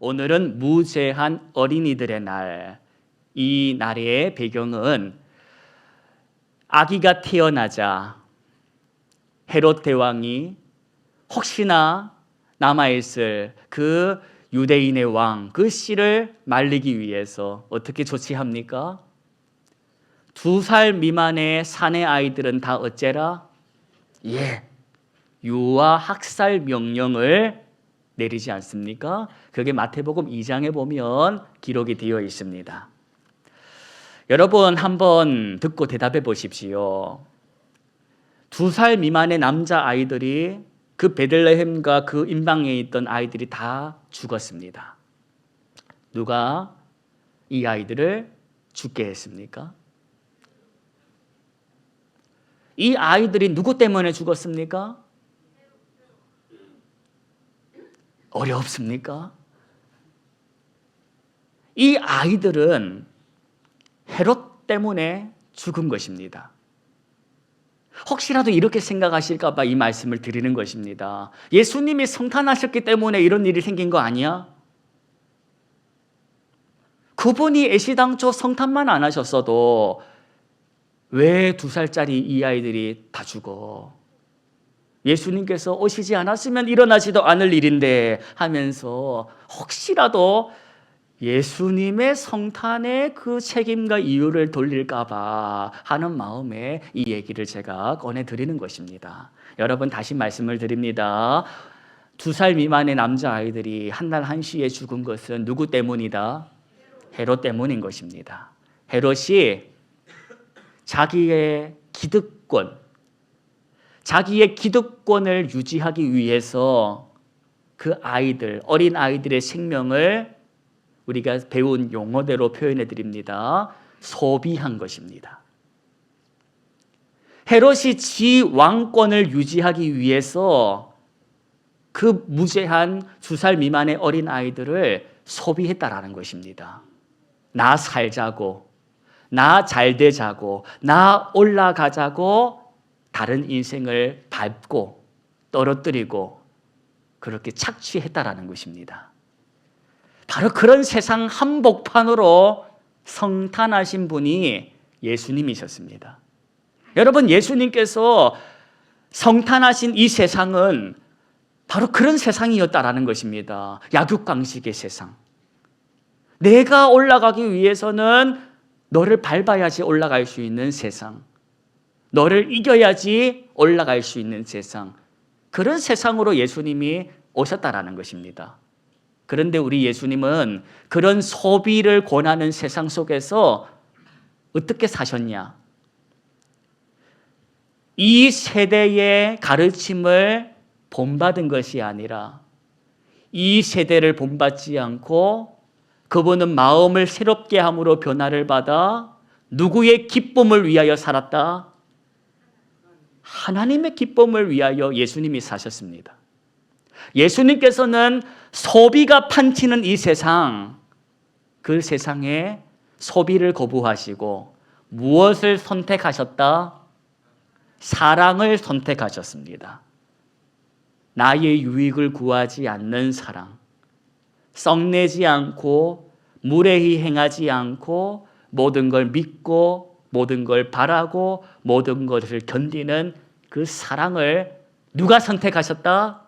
오늘은 무죄한 어린이들의 날. 이 날의 배경은 아기가 태어나자 헤롯 대왕이 혹시나 남아있을 그 유대인의 왕, 그 씨를 말리기 위해서 어떻게 조치합니까? 2살 미만의 사내 아이들은 다 어째라? 유아 학살 명령을 내리지 않습니까? 그게 마태복음 2장에 보면 기록이 되어 있습니다. 여러분 한번 듣고 대답해 보십시오. 2살 미만의 남자 아이들이 그 베들레헴과 그 임방에 있던 아이들이 다 죽었습니다. 누가 이 아이들을 죽게 했습니까? 이 아이들이 누구 때문에 죽었습니까? 어렵습니까? 이 아이들은 헤롯 때문에 죽은 것입니다. 혹시라도 이렇게 생각하실까 봐 이 말씀을 드리는 것입니다. 예수님이 성탄하셨기 때문에 이런 일이 생긴 거 아니야? 그분이 애시당초 성탄만 안 하셨어도 왜 2살짜리 이 아이들이 다 죽어? 예수님께서 오시지 않았으면 일어나지도 않을 일인데 하면서 혹시라도 예수님의 성탄의 그 책임과 이유를 돌릴까 봐 하는 마음에 이 얘기를 제가 꺼내드리는 것입니다. 여러분 다시 말씀을 드립니다. 2살 미만의 남자아이들이 한날 한시에 죽은 것은 누구 때문이다? 헤롯 때문인 것입니다. 헤롯이 자기의 기득권을 유지하기 위해서 그 아이들, 어린 아이들의 생명을 우리가 배운 용어대로 표현해 드립니다. 소비한 것입니다. 헤롯이 지 왕권을 유지하기 위해서 그 무죄한 2살 미만의 어린 아이들을 소비했다라는 것입니다. 나 살자고, 나 잘되자고, 나 올라가자고 다른 인생을 밟고 떨어뜨리고 그렇게 착취했다라는 것입니다. 바로 그런 세상 한복판으로 성탄하신 분이 예수님이셨습니다. 여러분 예수님께서 성탄하신 이 세상은 바로 그런 세상이었다라는 것입니다. 약육강식의 세상. 내가 올라가기 위해서는 너를 밟아야지 올라갈 수 있는 세상. 너를 이겨야지 올라갈 수 있는 세상. 그런 세상으로 예수님이 오셨다라는 것입니다. 그런데 우리 예수님은 그런 소비를 권하는 세상 속에서 어떻게 사셨냐? 이 세대의 가르침을 본받은 것이 아니라 이 세대를 본받지 않고 그분은 마음을 새롭게 함으로 변화를 받아 누구의 기쁨을 위하여 살았다? 하나님의 기쁨을 위하여 예수님이 사셨습니다. 예수님께서는 소비가 판치는 이 세상, 그 세상에 소비를 거부하시고 무엇을 선택하셨다? 사랑을 선택하셨습니다. 나의 유익을 구하지 않는 사랑, 썩내지 않고 무례히 행하지 않고 모든 걸 믿고 모든 걸 바라고 모든 것을 견디는 그 사랑을 누가 선택하셨다?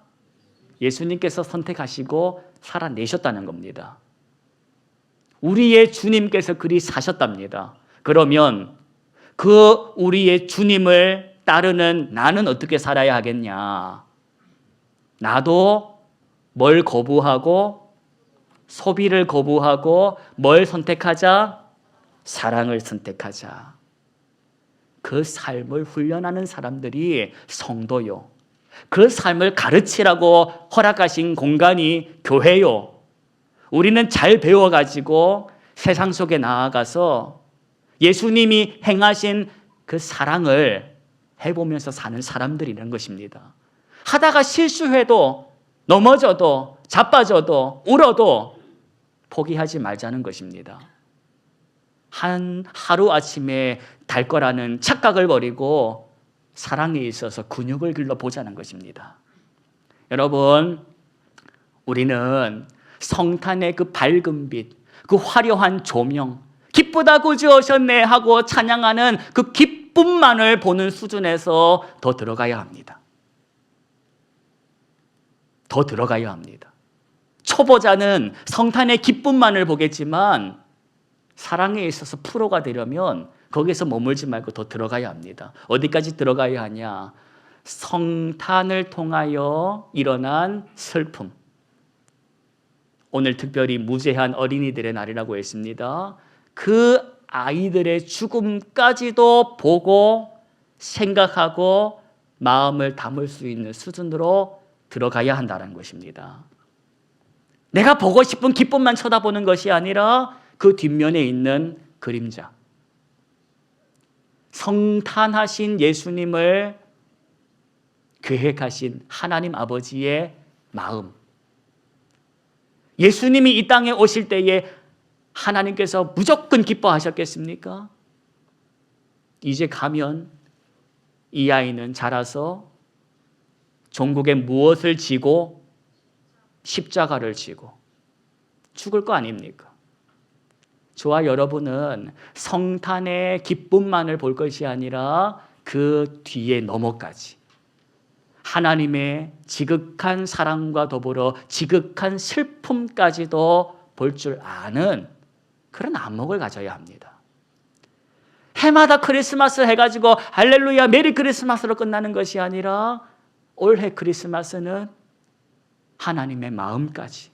예수님께서 선택하시고 살아내셨다는 겁니다. 우리의 주님께서 그리 사셨답니다. 그러면 그 우리의 주님을 따르는 나는 어떻게 살아야 하겠냐? 나도 뭘 거부하고 소비를 거부하고 뭘 선택하자? 사랑을 선택하자. 그 삶을 훈련하는 사람들이 성도요. 그 삶을 가르치라고 허락하신 공간이 교회요. 우리는 잘 배워가지고 세상 속에 나아가서 예수님이 행하신 그 사랑을 해보면서 사는 사람들이라는 것입니다. 하다가 실수해도 넘어져도 자빠져도 울어도 포기하지 말자는 것입니다. 하루아침에 달 거라는 착각을 버리고 사랑에 있어서 근육을 길러보자는 것입니다. 여러분, 우리는 성탄의 그 밝은 빛, 그 화려한 조명, 기쁘다 구주 오셨네 하고 찬양하는 그 기쁨만을 보는 수준에서 더 들어가야 합니다. 더 들어가야 합니다. 초보자는 성탄의 기쁨만을 보겠지만 사랑에 있어서 프로가 되려면 거기서 머물지 말고 더 들어가야 합니다. 어디까지 들어가야 하냐? 성탄을 통하여 일어난 슬픔. 오늘 특별히 무죄한 어린이들의 날이라고 했습니다. 그 아이들의 죽음까지도 보고 생각하고 마음을 담을 수 있는 수준으로 들어가야 한다는 것입니다. 내가 보고 싶은 기쁨만 쳐다보는 것이 아니라 그 뒷면에 있는 그림자. 성탄하신 예수님을 계획하신 하나님 아버지의 마음. 예수님이 이 땅에 오실 때에 하나님께서 무조건 기뻐하셨겠습니까? 이제 가면 이 아이는 자라서 종국에 무엇을 지고 십자가를 지고 죽을 거 아닙니까? 저와 여러분은 성탄의 기쁨만을 볼 것이 아니라 그 뒤에 너머까지 하나님의 지극한 사랑과 더불어 지극한 슬픔까지도 볼 줄 아는 그런 안목을 가져야 합니다. 해마다 크리스마스 해가지고 할렐루야 메리 크리스마스로 끝나는 것이 아니라 올해 크리스마스는 하나님의 마음까지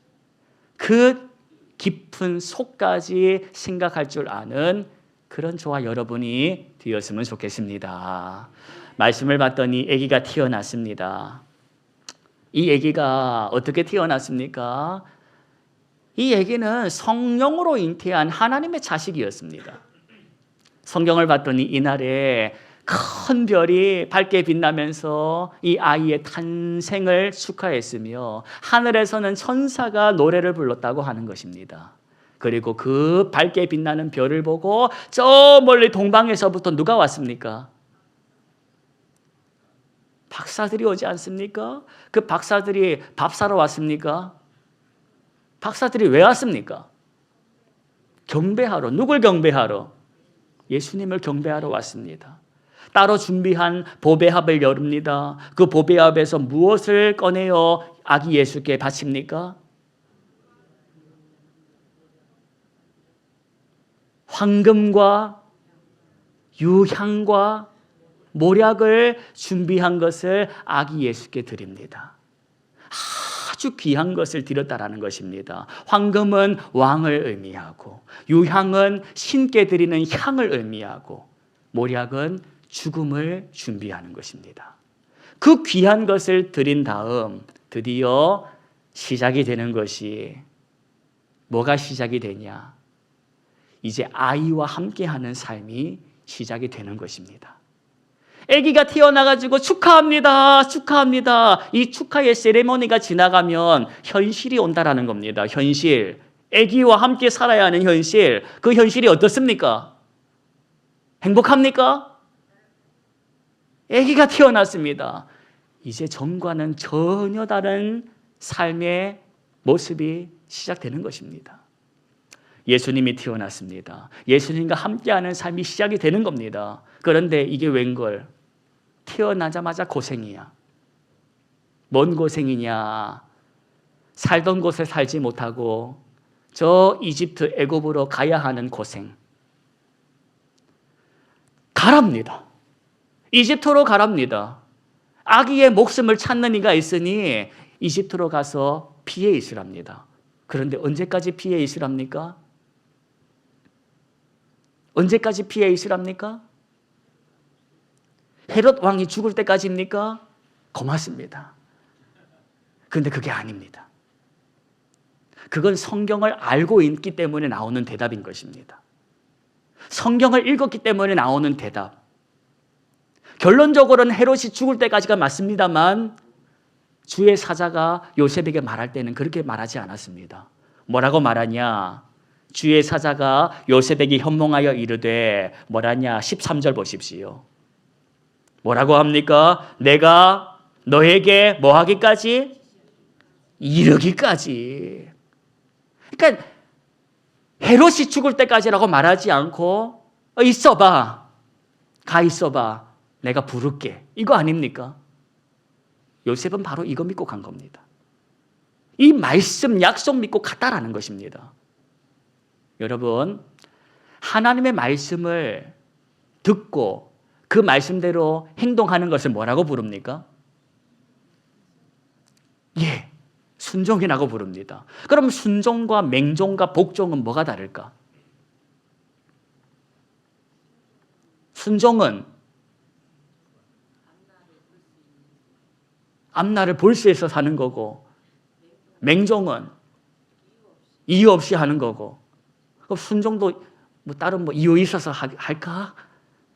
그 깊은 속까지 생각할 줄 아는 그런 저와 여러분이 되었으면 좋겠습니다. 말씀을 봤더니 아기가 태어났습니다. 이 아기가 어떻게 태어났습니까? 이 아기는 성령으로 잉태한 하나님의 자식이었습니다. 성경을 봤더니 이날에 큰 별이 밝게 빛나면서 이 아이의 탄생을 축하했으며 하늘에서는 천사가 노래를 불렀다고 하는 것입니다. 그리고 그 밝게 빛나는 별을 보고 저 멀리 동방에서부터 누가 왔습니까? 박사들이 오지 않습니까? 그 박사들이 밥 사러 왔습니까? 박사들이 왜 왔습니까? 경배하러. 누굴 경배하러? 예수님을 경배하러 왔습니다. 따로 준비한 보배합을 열습니다. 그 보배합에서 무엇을 꺼내어 아기 예수께 바칩니까? 황금과 유향과 모략을 준비한 것을 아기 예수께 드립니다. 아주 귀한 것을 드렸다라는 것입니다. 황금은 왕을 의미하고 유향은 신께 드리는 향을 의미하고 모략은 죽음을 준비하는 것입니다. 그 귀한 것을 드린 다음 드디어 시작이 되는 것이 뭐가 시작이 되냐? 이제 아이와 함께하는 삶이 시작이 되는 것입니다. 아기가 태어나가지고 축하합니다. 축하합니다. 이 축하의 세레모니가 지나가면 현실이 온다라는 겁니다. 현실. 아기와 함께 살아야 하는 현실. 그 현실이 어떻습니까? 행복합니까? 아기가 태어났습니다. 이제 전과는 전혀 다른 삶의 모습이 시작되는 것입니다. 예수님이 태어났습니다. 예수님과 함께하는 삶이 시작이 되는 겁니다. 그런데 이게 웬걸? 태어나자마자 고생이야. 뭔 고생이냐? 살던 곳에 살지 못하고 저 이집트 애굽으로 가야 하는 고생. 가랍니다. 이집트로 가랍니다. 아기의 목숨을 찾는 이가 있으니 이집트로 가서 피해 있으랍니다. 그런데 언제까지 피해 있으랍니까? 언제까지 피해 있으랍니까? 헤롯 왕이 죽을 때까지입니까? 고맙습니다. 그런데 그게 아닙니다. 그건 성경을 알고 있기 때문에 나오는 대답인 것입니다. 성경을 읽었기 때문에 나오는 대답. 결론적으로는 헤롯이 죽을 때까지가 맞습니다만 주의 사자가 요셉에게 말할 때는 그렇게 말하지 않았습니다. 뭐라고 말하냐? 주의 사자가 요셉에게 현몽하여 이르되 뭐라냐? 13절 보십시오. 뭐라고 합니까? 내가 너에게 뭐 하기까지? 이르기까지. 그러니까 헤롯이 죽을 때까지라고 말하지 않고 있어봐, 가 있어봐, 내가 부를게, 이거 아닙니까? 요셉은 바로 이거 믿고 간 겁니다. 이 말씀, 약속 믿고 갔다라는 것입니다. 여러분, 하나님의 말씀을 듣고 그 말씀대로 행동하는 것을 뭐라고 부릅니까? 예, 순종이라고 부릅니다. 그럼 순종과 맹종과 복종은 뭐가 다를까? 순종은 앞날을 볼 수 있어 사는 거고, 맹종은 이유 없이 하는 거고. 그럼 순종도 다른 이유 있어서 할까?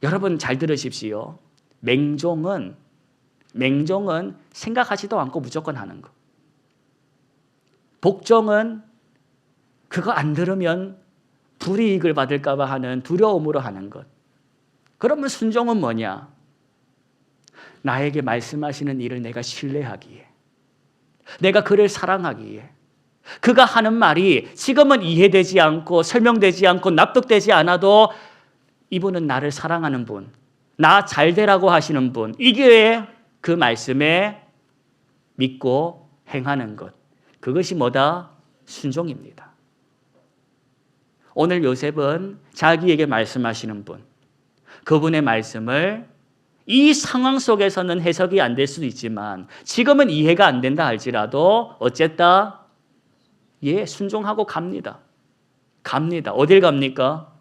여러분 잘 들으십시오. 맹종은 생각하지도 않고 무조건 하는 거. 복종은 그거 안 들으면 불이익을 받을까 봐 하는 두려움으로 하는 것. 그러면 순종은 뭐냐? 나에게 말씀하시는 일을 내가 신뢰하기에, 내가 그를 사랑하기에, 그가 하는 말이 지금은 이해되지 않고 설명되지 않고 납득되지 않아도 이분은 나를 사랑하는 분, 나 잘 되라고 하시는 분, 이게 그 말씀에 믿고 행하는 것, 그것이 뭐다? 순종입니다. 오늘 요셉은 자기에게 말씀하시는 분, 그분의 말씀을 이 상황 속에서는 해석이 안 될 수도 있지만 지금은 이해가 안 된다 할지라도 어쨌다? 예, 순종하고 갑니다. 어딜 갑니까?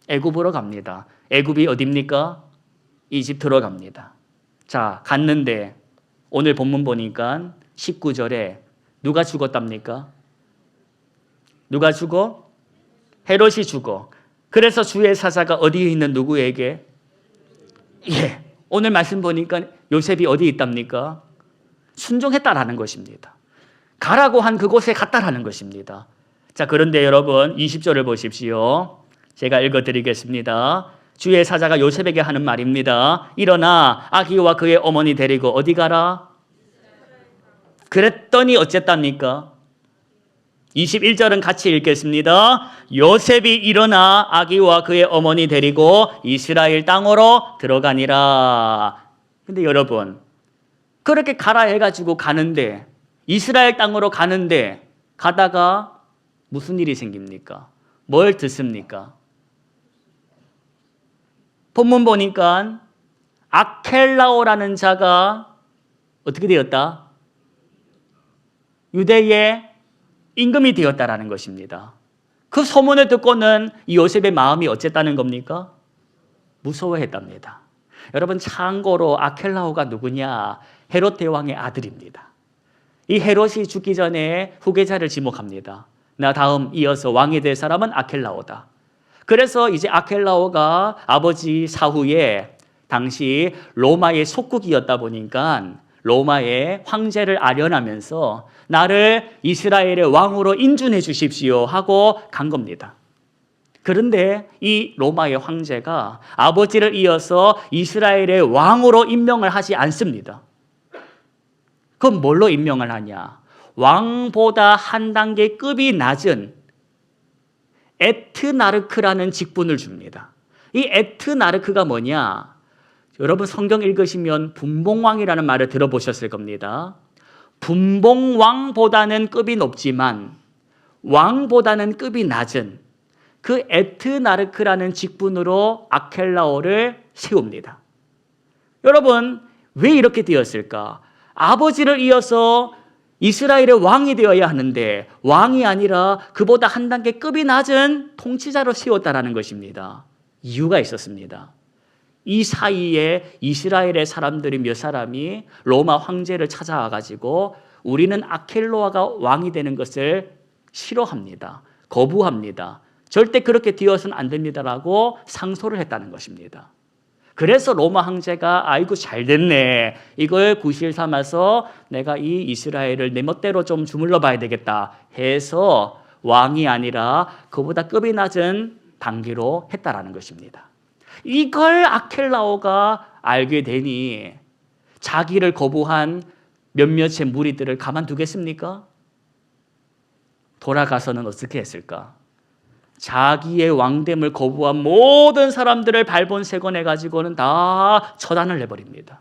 애굽으로 갑니다. 애굽이 어딥니까? 이집트로 갑니다. 자, 갔는데 오늘 본문 보니까 19절에 누가 죽었답니까? 누가 죽어? 헤롯이 죽어. 그래서 주의 사자가 어디에 있는 누구에게? 예, 오늘 말씀 보니까 요셉이 어디 있답니까? 순종했다라는 것입니다. 가라고 한 그곳에 갔다라는 것입니다. 자, 그런데 여러분 20절을 보십시오. 제가 읽어드리겠습니다. 주의 사자가 요셉에게 하는 말입니다. 일어나 아기와 그의 어머니 데리고 어디 가라? 그랬더니 어쨌답니까? 21절은 같이 읽겠습니다. 요셉이 일어나 아기와 그의 어머니 데리고 이스라엘 땅으로 들어가니라. 근데 여러분, 그렇게 가라 해가지고 가는데, 이스라엘 땅으로 가는데 가다가 무슨 일이 생깁니까? 뭘 듣습니까? 본문 보니까 아켈라오라는 자가 어떻게 되었다? 유대의 임금이 되었다라는 것입니다. 그 소문을 듣고는 이 요셉의 마음이 어쨌다는 겁니까? 무서워했답니다. 여러분, 참고로 아켈라오가 누구냐? 헤롯 대왕의 아들입니다. 이 헤롯이 죽기 전에 후계자를 지목합니다. 나 다음 이어서 왕이 될 사람은 아켈라오다. 그래서 이제 아켈라오가 아버지 사후에 당시 로마의 속국이었다 보니까 로마의 황제를 아련하면서 나를 이스라엘의 왕으로 인준해 주십시오 하고 간 겁니다. 그런데 이 로마의 황제가 아버지를 이어서 이스라엘의 왕으로 임명을 하지 않습니다. 그럼 뭘로 임명을 하냐? 왕보다 한 단계 급이 낮은 에트나르크라는 직분을 줍니다. 이 에트나르크가 뭐냐? 여러분 성경 읽으시면 분봉왕이라는 말을 들어보셨을 겁니다. 분봉왕보다는 급이 높지만 왕보다는 급이 낮은 그 에트나르크라는 직분으로 아켈라오를 세웁니다. 여러분, 왜 이렇게 되었을까? 아버지를 이어서 이스라엘의 왕이 되어야 하는데 왕이 아니라 그보다 한 단계 급이 낮은 통치자로 세웠다라는 것입니다. 이유가 있었습니다. 이 사이에 이스라엘의 사람들이 몇 사람이 로마 황제를 찾아와가지고 우리는 아켈로아가 왕이 되는 것을 싫어합니다. 거부합니다. 절대 그렇게 되어서는 안 됩니다라고 상소를 했다는 것입니다. 그래서 로마 황제가 아이고 잘 됐네. 이걸 구실 삼아서 내가 이 이스라엘을 내 멋대로 좀 주물러 봐야 되겠다 해서 왕이 아니라 그보다 급이 낮은 단계로 했다라는 것입니다. 이걸 아켈라오가 알게 되니 자기를 거부한 몇몇의 무리들을 가만두겠습니까? 돌아가서는 어떻게 했을까? 자기의 왕됨을 거부한 모든 사람들을 발본색원해가지고는 다 처단을 해버립니다.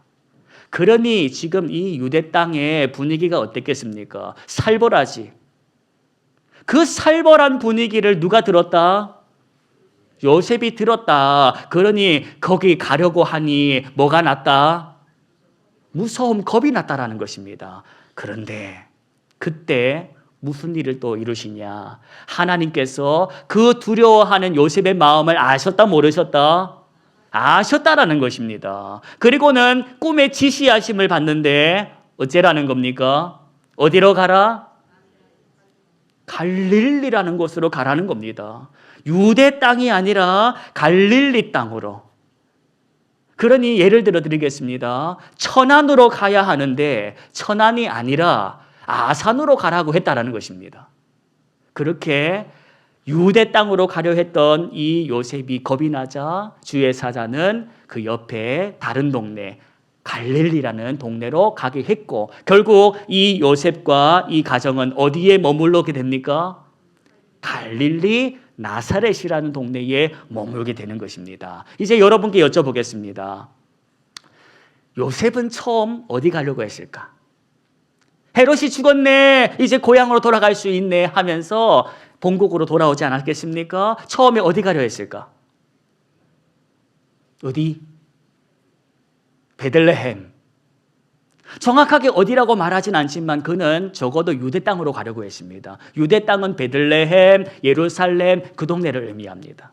그러니 지금 이 유대 땅의 분위기가 어땠겠습니까? 살벌하지. 그 살벌한 분위기를 누가 들었다? 요셉이 들었다. 그러니 거기 가려고 하니 뭐가 났다? 무서움, 겁이 났다라는 것입니다. 그런데 그때 무슨 일을 또 이루시냐? 하나님께서 그 두려워하는 요셉의 마음을 아셨다, 모르셨다? 아셨다라는 것입니다. 그리고는 꿈에 지시하심을 받는데 어째라는 겁니까? 어디로 가라? 갈릴리라는 곳으로 가라는 겁니다. 유대 땅이 아니라 갈릴리 땅으로. 그러니 예를 들어 드리겠습니다. 천안으로 가야 하는데 천안이 아니라 아산으로 가라고 했다라는 것입니다. 그렇게 유대 땅으로 가려 했던 이 요셉이 겁이 나자 주의 사자는 그 옆에 다른 동네 갈릴리라는 동네로 가게 했고, 결국 이 요셉과 이 가정은 어디에 머물러게 됩니까? 갈릴리 나사렛이라는 동네에 머물게 되는 것입니다. 이제 여러분께 여쭤보겠습니다. 요셉은 처음 어디 가려고 했을까? 헤롯이 죽었네, 이제 고향으로 돌아갈 수 있네 하면서 본국으로 돌아오지 않았겠습니까? 처음에 어디 가려 했을까? 어디? 베들레헴. 정확하게 어디라고 말하진 않지만 그는 적어도 유대 땅으로 가려고 했습니다. 유대 땅은 베들레헴, 예루살렘 그 동네를 의미합니다.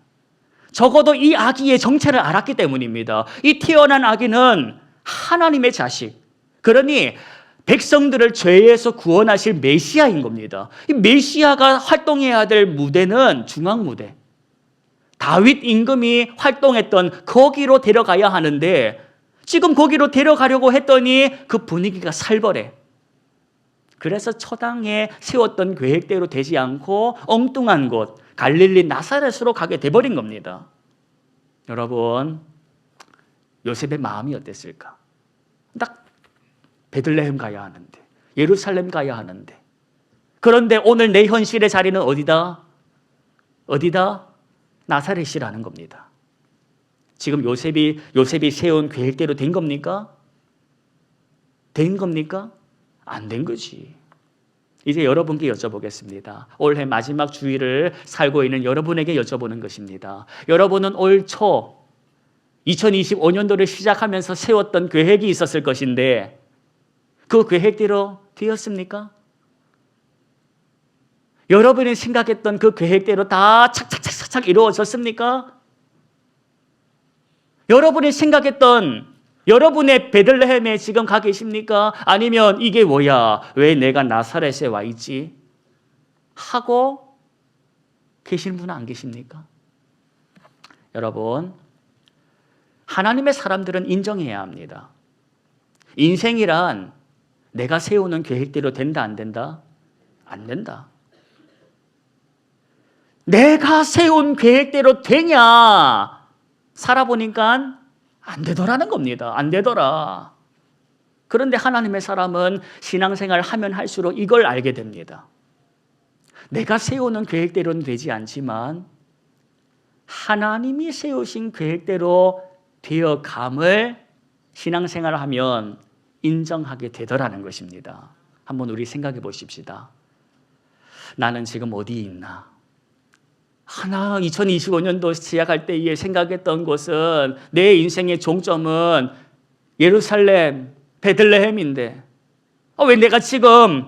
적어도 이 아기의 정체를 알았기 때문입니다. 이 태어난 아기는 하나님의 자식. 그러니 백성들을 죄에서 구원하실 메시아인 겁니다. 이 메시아가 활동해야 될 무대는 중앙무대. 다윗 임금이 활동했던 거기로 데려가야 하는데 지금 거기로 데려가려고 했더니 그 분위기가 살벌해. 그래서 처당에 세웠던 계획대로 되지 않고 엉뚱한 곳 갈릴리 나사렛으로 가게 돼버린 겁니다. 여러분, 요셉의 마음이 어땠을까? 딱 베들레헴 가야 하는데, 예루살렘 가야 하는데, 그런데 오늘 내 현실의 자리는 어디다? 어디다? 나사렛이라는 겁니다. 지금 요셉이 세운 계획대로 된 겁니까? 된 겁니까? 안 된 거지. 이제 여러분께 여쭤보겠습니다. 올해 마지막 주일을 살고 있는 여러분에게 여쭤보는 것입니다. 여러분은 올 초 2025년도를 시작하면서 세웠던 계획이 있었을 것인데 그 계획대로 되었습니까? 여러분이 생각했던 그 계획대로 다 착착착착 이루어졌습니까? 여러분이 생각했던 여러분의 베들레헴에 지금 가 계십니까? 아니면 이게 뭐야? 왜 내가 나사렛에 와 있지? 하고 계신 분은 안 계십니까? 여러분, 하나님의 사람들은 인정해야 합니다. 인생이란 내가 세우는 계획대로 된다, 안 된다? 안 된다. 내가 세운 계획대로 되냐? 살아보니까 안 되더라는 겁니다. 안 되더라. 그런데 하나님의 사람은 신앙생활을 하면 할수록 이걸 알게 됩니다. 내가 세우는 계획대로는 되지 않지만 하나님이 세우신 계획대로 되어감을 신앙생활을 하면 인정하게 되더라는 것입니다. 한번 우리 생각해 보십시다. 나는 지금 어디에 있나? 2025년도 시작할 때에 생각했던 것은 내 인생의 종점은 예루살렘, 베들레헴인데 왜 내가 지금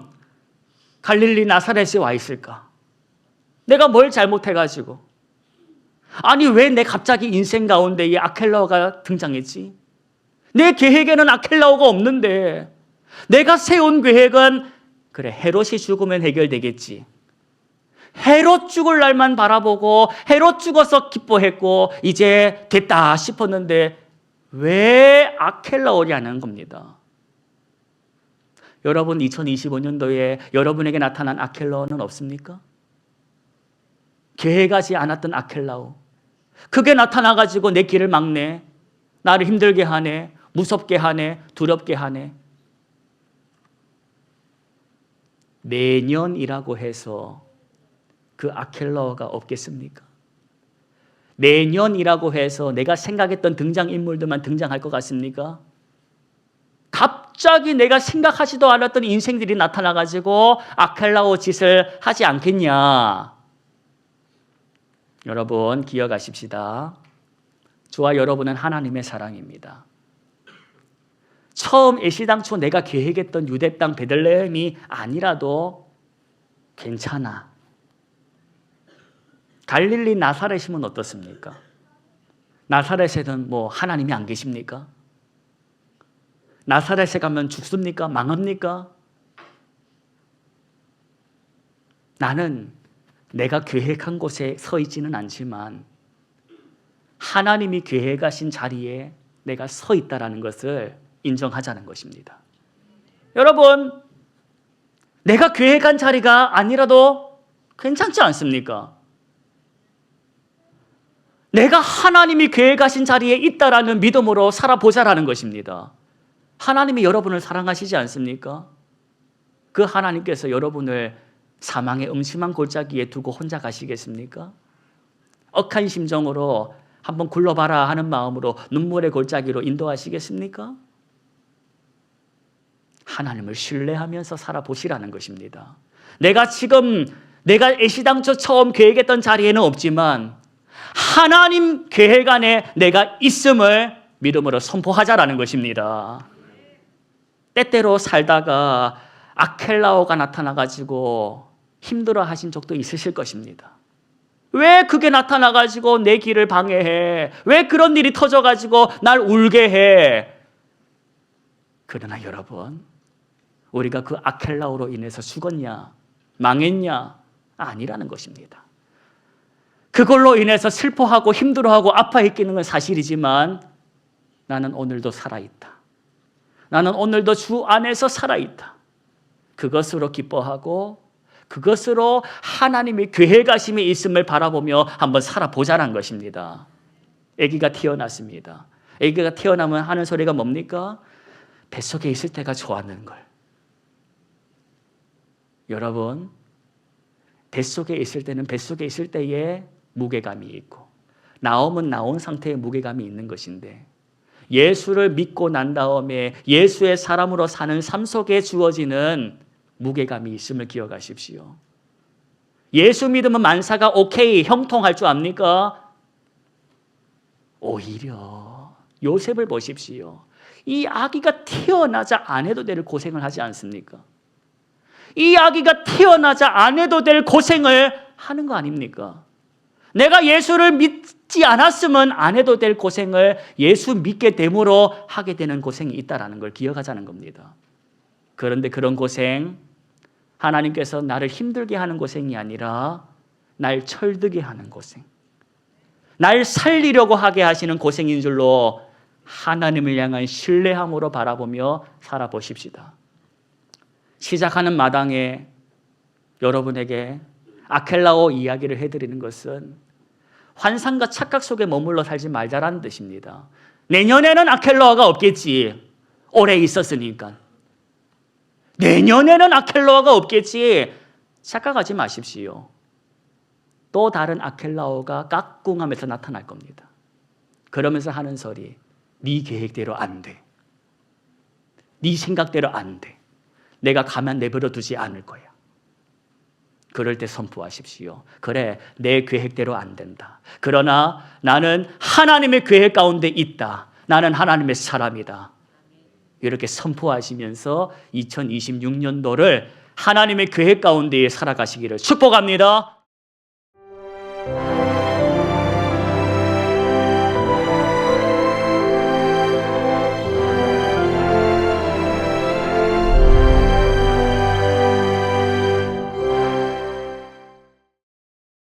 갈릴리 나사렛에 와 있을까? 내가 뭘 잘못해가지고? 아니 왜 내 갑자기 인생 가운데 이 아켈라오가 등장했지? 내 계획에는 아켈라오가 없는데 내가 세운 계획은 그래 헤롯이 죽으면 해결되겠지. 헤롯 죽을 날만 바라보고 헤롯 죽어서 기뻐했고 이제 됐다 싶었는데 왜 아켈라오냐는 겁니다. 여러분 2025년도에 여러분에게 나타난 아켈라오는 없습니까? 계획하지 않았던 아켈라오. 그게 나타나가지고 내 길을 막네. 나를 힘들게 하네. 무섭게 하네. 두렵게 하네. 내년이라고 해서 그 아켈라오가 없겠습니까? 내년이라고 해서 내가 생각했던 등장인물들만 등장할 것 같습니까? 갑자기 내가 생각하지도 않았던 인생들이 나타나가지고 아켈라오 짓을 하지 않겠냐? 여러분 기억하십시다. 저와 여러분은 하나님의 사랑입니다. 처음 애시당초 내가 계획했던 유대 땅 베들레헴이 아니라도 괜찮아. 갈릴리 나사렛이면 어떻습니까? 나사렛에는 뭐 하나님이 안 계십니까? 나사렛에 가면 죽습니까? 망합니까? 나는 내가 계획한 곳에 서 있지는 않지만 하나님이 계획하신 자리에 내가 서 있다는 것을 인정하자는 것입니다. 여러분, 내가 계획한 자리가 아니라도 괜찮지 않습니까? 내가 하나님이 계획하신 자리에 있다라는 믿음으로 살아보자라는 것입니다. 하나님이 여러분을 사랑하시지 않습니까? 그 하나님께서 여러분을 사망의 음침한 골짜기에 두고 혼자 가시겠습니까? 억한 심정으로 한번 굴러봐라 하는 마음으로 눈물의 골짜기로 인도하시겠습니까? 하나님을 신뢰하면서 살아보시라는 것입니다. 내가 애시당초 처음 계획했던 자리에는 없지만 하나님 계획 안에 내가 있음을 믿음으로 선포하자라는 것입니다. 때때로 살다가 아켈라오가 나타나가지고 힘들어 하신 적도 있으실 것입니다. 왜 그게 나타나가지고 내 길을 방해해? 왜 그런 일이 터져가지고 날 울게 해? 그러나 여러분, 우리가 그 아켈라오로 인해서 죽었냐? 망했냐? 아니라는 것입니다. 그걸로 인해서 슬퍼하고 힘들어하고 아파했기는 건 사실이지만 나는 오늘도 살아있다. 나는 오늘도 주 안에서 살아있다. 그것으로 기뻐하고 그것으로 하나님의 계획하심이 있음을 바라보며 한번 살아보자는 것입니다. 아기가 태어났습니다. 아기가 태어나면 하는 소리가 뭡니까? 뱃속에 있을 때가 좋았는 걸. 여러분, 뱃속에 있을 때는 뱃속에 있을 때에 무게감이 있고 나오면 나온 상태의 무게감이 있는 것인데 예수를 믿고 난 다음에 예수의 사람으로 사는 삶 속에 주어지는 무게감이 있음을 기억하십시오. 예수 믿으면 만사가 오케이, 형통할 줄 압니까? 오히려 요셉을 보십시오. 이 아기가 태어나자 안 해도 될 고생을 하지 않습니까? 이 아기가 태어나자 안 해도 될 고생을 하는 거 아닙니까? 내가 예수를 믿지 않았으면 안 해도 될 고생을 예수 믿게 됨으로 하게 되는 고생이 있다는 걸 기억하자는 겁니다. 그런데 그런 고생, 하나님께서 나를 힘들게 하는 고생이 아니라 날 철들게 하는 고생, 날 살리려고 하게 하시는 고생인 줄로 하나님을 향한 신뢰함으로 바라보며 살아보십시다. 시작하는 마당에 여러분에게 아켈라오 이야기를 해드리는 것은 환상과 착각 속에 머물러 살지 말자라는 뜻입니다. 내년에는 아켈라오가 없겠지. 오래 있었으니까. 내년에는 아켈라오가 없겠지. 착각하지 마십시오. 또 다른 아켈라오가 깍꿍하면서 나타날 겁니다. 그러면서 하는 소리, 네 계획대로 안 돼. 네 생각대로 안 돼. 내가 가만 내버려 두지 않을 거야. 그럴 때 선포하십시오. 그래, 내 계획대로 안 된다. 그러나 나는 하나님의 계획 가운데 있다. 나는 하나님의 사람이다. 이렇게 선포하시면서 2026년도를 하나님의 계획 가운데 살아가시기를 축복합니다.